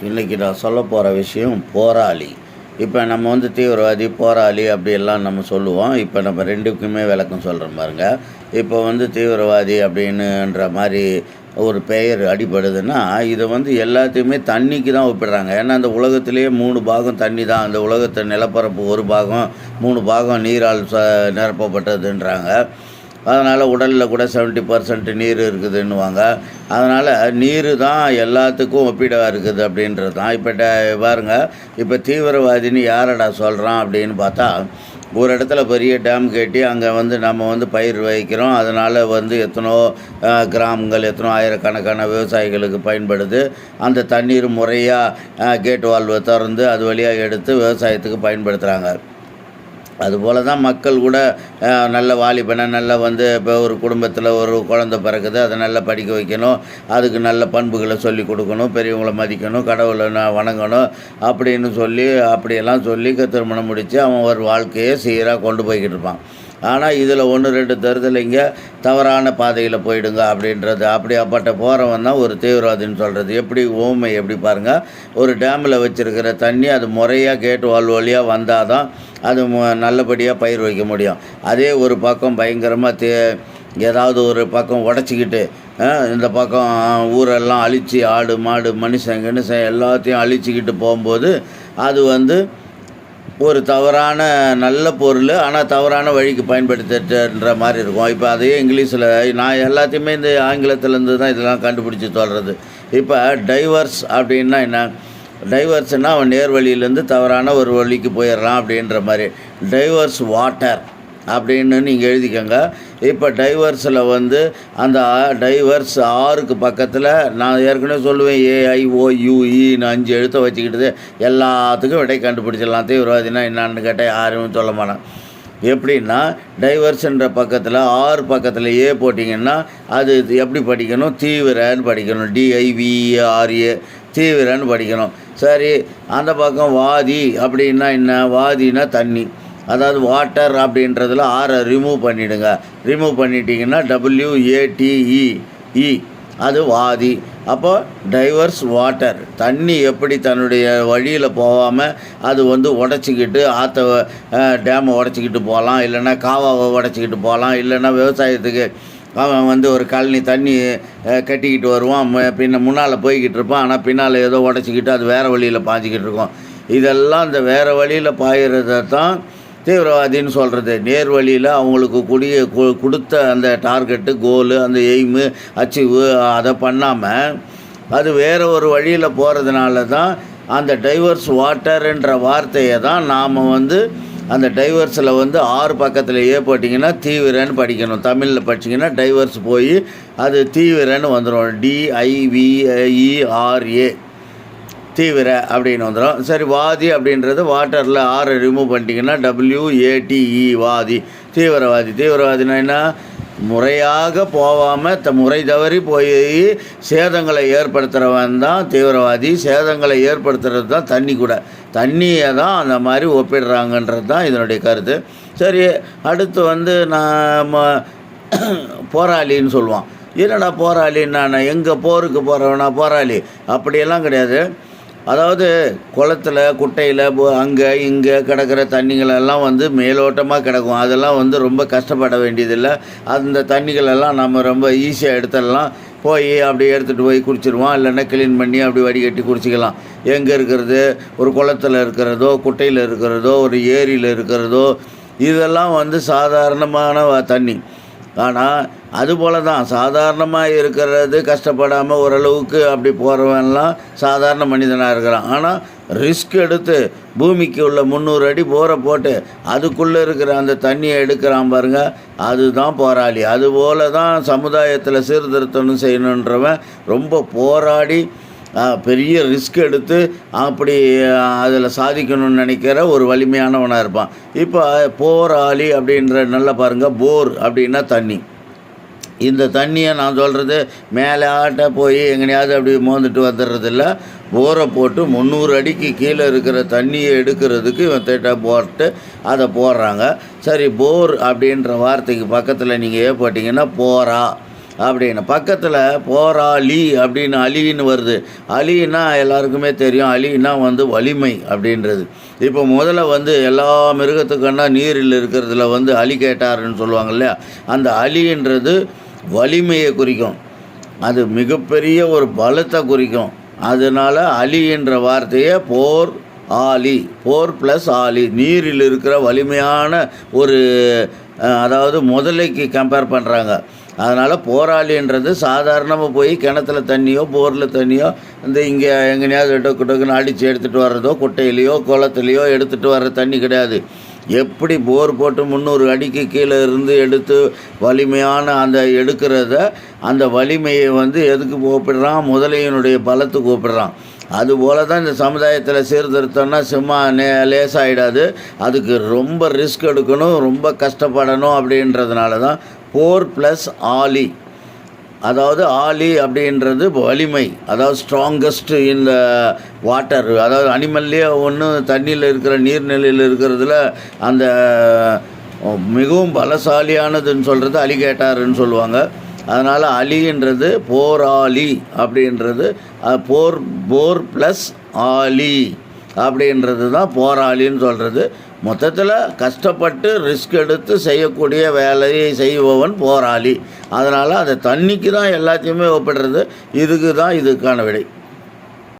இன்றைக்கி நான் சொல்ல போகிற விஷயம் போராளி. இப்போ நம்ம வந்து தீவிரவாதி, போராளி அப்படியெல்லாம் நம்ம சொல்லுவோம். இப்போ நம்ம ரெண்டுக்குமே விளக்கம் சொல்கிறோம் பாருங்க. இப்போ வந்து தீவிரவாதி அப்படின்னுன்ற மாதிரி ஒரு பெயர் அடிபடுதுன்னா, இதை வந்து எல்லாத்தையுமே தண்ணிக்கு தான் ஒப்பிடுறாங்க. ஏன்னா அந்த உலகத்திலேயே 3 பாகம் தண்ணி தான். அந்த உலகத்தை நிலப்பரப்பு 1 பாகம், 3 பாகம் நீரால் நிரப்பப்பட்டதுன்றாங்க. அதனால் உடலில் கூட 70% நீர் இருக்குதுன்னுவாங்க. அதனால் நீர் தான் எல்லாத்துக்கும் ஒப்பீடாக இருக்குது அப்படின்றது தான். இப்போ பாருங்க, இப்போ தீவிரவாதின்னு யாரடா சொல்கிறான் அப்படின்னு பார்த்தா, ஒரு இடத்துல பெரிய டேம் கட்டி அங்கே வந்து நம்ம வந்து பயிர் வைக்கிறோம். அதனால் வந்து எத்தனோ கிராமங்கள், எத்தனோ ஆயிரக்கணக்கான விவசாயிகளுக்கு பயன்படுது. அந்த தண்ணீர் முறையாக கேட் வால்வை திறந்து அது வழியாக எடுத்து விவசாயத்துக்கு பயன்படுத்துகிறாங்க. அதுபோல் தான் மக்கள் கூட நல்ல வாலிபனை நல்லா வந்து இப்போ ஒரு குடும்பத்தில் ஒரு குழந்தை பிறக்குது, அதை நல்லா படிக்க வைக்கணும், அதுக்கு நல்ல பண்புகளை சொல்லி கொடுக்கணும், பெரியவங்களை மதிக்கணும், கடவுளை வணங்கணும் அப்படின்னு சொல்லி அப்படியெல்லாம் சொல்லி திருமணம் முடித்து அவன் ஒரு வாழ்க்கையை சீராக கொண்டு போய்கிட்டு இருப்பான். ஆனால் இதில் 1-2 தருதலைங்க தவறான பாதையில் போயிடுங்க அப்படின்றது. அப்படியாப்பட்ட போகிறவன் தான் ஒரு தீவிரவாதின்னு சொல்கிறது. எப்படி ஊமை எப்படி பாருங்கள், ஒரு டேமில் வச்சுருக்கிற தண்ணி அது முறையாக கேட் வால் வழியாக வந்தால் தான் அது நல்லபடியாக பயிர் வைக்க முடியும். அதே ஒரு பக்கம் பயங்கரமாக ஏதாவது ஒரு பக்கம் உடச்சிக்கிட்டு இந்த பக்கம் ஊரெல்லாம் அழித்து ஆடு மாடு மனுஷன் எல்லாத்தையும் அழிச்சிக்கிட்டு போகும்போது அது வந்து ஒரு தவறான நல்ல பொருள், ஆனால் தவறான வழிக்கு பயன்படுத்துன்ற மாதிரி இருக்கும். இப்போ அதையே இங்கிலீஷில் நான் எல்லாத்தையுமே இந்த ஆங்கிலத்திலேருந்து தான் இதெல்லாம் கண்டுபிடிச்சி சொல்கிறது. இப்போ டைவர்ஸ் அப்படின்னா என்ன? டைவர்ஸ்னால் அவன் நேர் வழியிலேருந்து தவறான ஒரு வழிக்கு போயிடுறான் அப்படின்ற மாதிரி. டைவர்ஸ் வாட்டர் அப்படின்னு நீங்கள் எழுதிக்கோங்க. இப்போ டைவர்ஸில் வந்து அந்த டைவர்ஸ் ஆறுக்கு பக்கத்தில் நான் ஏற்கனவே சொல்லுவேன் AIOUEன்னு 5 எழுத்தை வச்சுக்கிட்டு எல்லாத்துக்கும் விடை கண்டுபிடிச்சிடலாம். தீவிரவாதினா என்னான்னு கேட்டால் யாரும் சொல்ல மாட்டான். எப்படின்னா டைவர்ஸ்ன்ற பக்கத்தில் ஆறு பக்கத்தில் போட்டிங்கன்னா அது எப்படி படிக்கணும்? தீவிரன்னு படிக்கணும். DIVERA தீவிரன்னு படிக்கணும். சரி, அந்த பக்கம் வாதி அப்படின்னா என்ன? வாதினா தண்ணி, அதாவது வாட்டர் அப்படின்றதில் ஆரை ரிமூவ் பண்ணிவிடுங்க. ரிமூவ் பண்ணிட்டீங்கன்னா WATE அது வாதி. அப்போ டைவர்ஸ் வாட்டர் தண்ணி எப்படி தன்னுடைய வழியில் போகாமல் அது வந்து உடச்சிக்கிட்டு டேமை உடச்சிக்கிட்டு போகலாம், இல்லைன்னா காவாவை உடச்சிக்கிட்டு போகலாம், இல்லைன்னா விவசாயத்துக்கு அவன் வந்து ஒரு கழனி தண்ணி கட்டிக்கிட்டு வருவான், முன்னால் போய்கிட்டு இருப்பான், ஆனால் பின்னால் ஏதோ உடச்சிக்கிட்டு அது வேறு வழியில் பாய்ச்சிக்கிட்டு இருக்கும். இதெல்லாம் இந்த வேறு வழியில் பாயிறதை தான் தீவிரவாதின்னு சொல்கிறது. நேர் வழியில் அவங்களுக்கு கொடுத்த அந்த டார்கெட்டு, கோலு, அந்த எய்மு, அச்சீவு அதை பண்ணாமல் அது வேறு ஒரு வழியில் போகிறதுனால தான் அந்த டைவர்ஸ் வாட்டர்ன்ற வார்த்தையை தான் நாம் வந்து அந்த டைவர்ஸில் வந்து ஆறு பக்கத்தில் போட்டிங்கன்னா தீவிரன்னு படிக்கணும். தமிழில் படிச்சிங்கன்னா டைவர்ஸ் போய் அது தீவிரன்னு வந்துடும். DIVERA தீவிர அப்படின்னு வந்துடும். சரி, வாதி அப்படின்றது வாட்டரில் ஆரை ரிமூவ் பண்ணிட்டீங்கன்னா WATE வாதி, தீவிரவாதி. தீவிரவாதினா என்ன? முறையாக போகாமல் முறை தவறி போய் சேதங்களை ஏற்படுத்துகிறவன் தான் தீவிரவாதி. சேதங்களை ஏற்படுத்துகிறது தான் தண்ணி கூட. தண்ணியை தான் அந்த மாதிரி ஒப்பிடுறாங்கன்றது தான் இதனுடைய கருத்து. சரி, அடுத்து வந்து நாம் போராளின்னு சொல்லுவான். என்னடா போராளின்னா எங்கே போருக்கு போகிறவனா போராளி? அப்படியெல்லாம் கிடையாது. அதாவது குளத்தில் குட்டையில் அங்கே இங்கே கிடக்கிற தண்ணிகளெல்லாம் வந்து மேலோட்டமாக கிடக்கும். அதெல்லாம் வந்து ரொம்ப கஷ்டப்பட வேண்டியதில்லை. அந்த தண்ணிகளெல்லாம் நம்ம ரொம்ப ஈஸியாக எடுத்துடலாம். போய் அப்படி எடுத்துகிட்டு போய் குடிச்சிடுவோம், இல்லைன்னா க்ளீன் பண்ணி அப்படி வடிகட்டி குடிச்சிக்கலாம். எங்கே இருக்கிறது? ஒரு குளத்தில் இருக்கிறதோ, குட்டையில் இருக்கிறதோ, ஒரு ஏரியில் இருக்கிறதோ, இதெல்லாம் வந்து சாதாரணமான தண்ணி. ஆனால் அதுபோல் தான் சாதாரணமாக இருக்கிறது கஷ்டப்படாமல் ஓரளவுக்கு அப்படி போகிறவன்லாம் சாதாரண மனிதனாக இருக்கிறான். ஆனால் ரிஸ்க் எடுத்து பூமிக்கு உள்ள 300 அடி போரை போட்டு அதுக்குள்ளே இருக்கிற அந்த தண்ணியை எடுக்கிறான் பாருங்க, அதுதான் போராளி. அதுபோல் தான் சமுதாயத்தில் சீர்திருத்தம் செய்யணுன்றவன் ரொம்ப போராடி பெரிய ரிஸ்க் எடுத்து அப்படி அதில் சாதிக்கணும்னு நினைக்கிற ஒரு வலிமையானவனாக இருப்பான். இப்போ போராளி அப்படின்ற நல்லா பாருங்கள். போர் அப்படின்னா தண்ணி. இந்த தண்ணியை நான் சொல்கிறது மேலே ஆட்ட போய் எங்கேயாவது அப்படி மோந்துட்டு வந்துடுறதில்ல. போரை போட்டு 300 அடிக்கு கீழே இருக்கிற தண்ணியை எடுக்கிறதுக்கு இவன் திட்ட போட்டு அதை போடுறாங்க. சரி, போர் அப்படின்ற வார்த்தைக்கு பக்கத்தில் நீங்கள் போட்டிங்கன்னா போரா அப்படின்னு. பக்கத்தில் போராளி அப்படின்னு அலின்னு வருது. அலின்னா எல்லாருக்குமே தெரியும், அலின்னா வந்து வலிமை அப்படின்றது. இப்போ முதல்ல வந்து எல்லா மிருகத்துக்குன்னா நீரில் இருக்கிறதுல வந்து அலி கேட்டாருன்னு சொல்லுவாங்க இல்லையா, அந்த அலின்றது வலிமையை குறிக்கும், அது மிகப்பெரிய ஒரு பலத்தை குறிக்கும். அதனால் அலி என்ற வார்த்தையை போர் ஆலி, போர் ப்ளஸ் ஆலி, நீரில் இருக்கிற வலிமையான ஒரு அதாவது முதலைக்கு கம்பேர் பண்ணுறாங்க. அதனால் போராளின்றது சாதாரணமாக போய் கிணத்துல தண்ணியோ போரில் தண்ணியோ இந்த இங்கே எங்கேயாவது டொக்குன்னு அடித்து எடுத்துகிட்டு வர்றதோ குட்டையிலையோ குளத்துலையோ எடுத்துகிட்டு வர்ற தண்ணி கிடையாது. எப்படி போர் போட்டு 300 அடிக்கு கீழே இருந்து எடுத்து வலிமையான அந்த எடுக்கிறத அந்த வலிமையை வந்து எதுக்கு கூப்பிடுறான், முதலையினுடைய பலத்துக்கு கூப்பிடுறான். அதுபோல தான் இந்த சமுதாயத்தில் சீர்திருத்தம்னா சும்மா லேசாகிடாது, அதுக்கு ரொம்ப ரிஸ்க் எடுக்கணும், ரொம்ப கஷ்டப்படணும். அப்படின்றதுனால தான் போர் ப்ளஸ் ஆலி, அதாவது ஆலி அப்படின்றது வலிமை, அதாவது ஸ்ட்ராங்கஸ்ட் இன் த வாட்டர், அதாவது அனிமல்லையே ஒன்று தண்ணியில் இருக்கிற நீர்நிலையில் இருக்கிறதுல அந்த மிகவும் பலசாலியானதுன்னு சொல்கிறது அலிகேட்டாருன்னு சொல்லுவாங்க. அதனால் அலின்றது போராளி அப்படின்றது போர் ப்ளஸ் ஆலி அப்படின்றது தான் போராளின்னு சொல்கிறது. மொத்தத்தில் கஷ்டப்பட்டு ரிஸ்க் எடுத்து செய்யக்கூடிய வேலையை செய்பவன் போராளி. அதனால் அதை தண்ணிக்கு தான் எல்லாத்தையுமே ஒப்பிடுறது. இதுக்கு தான் இதுக்கான விடை.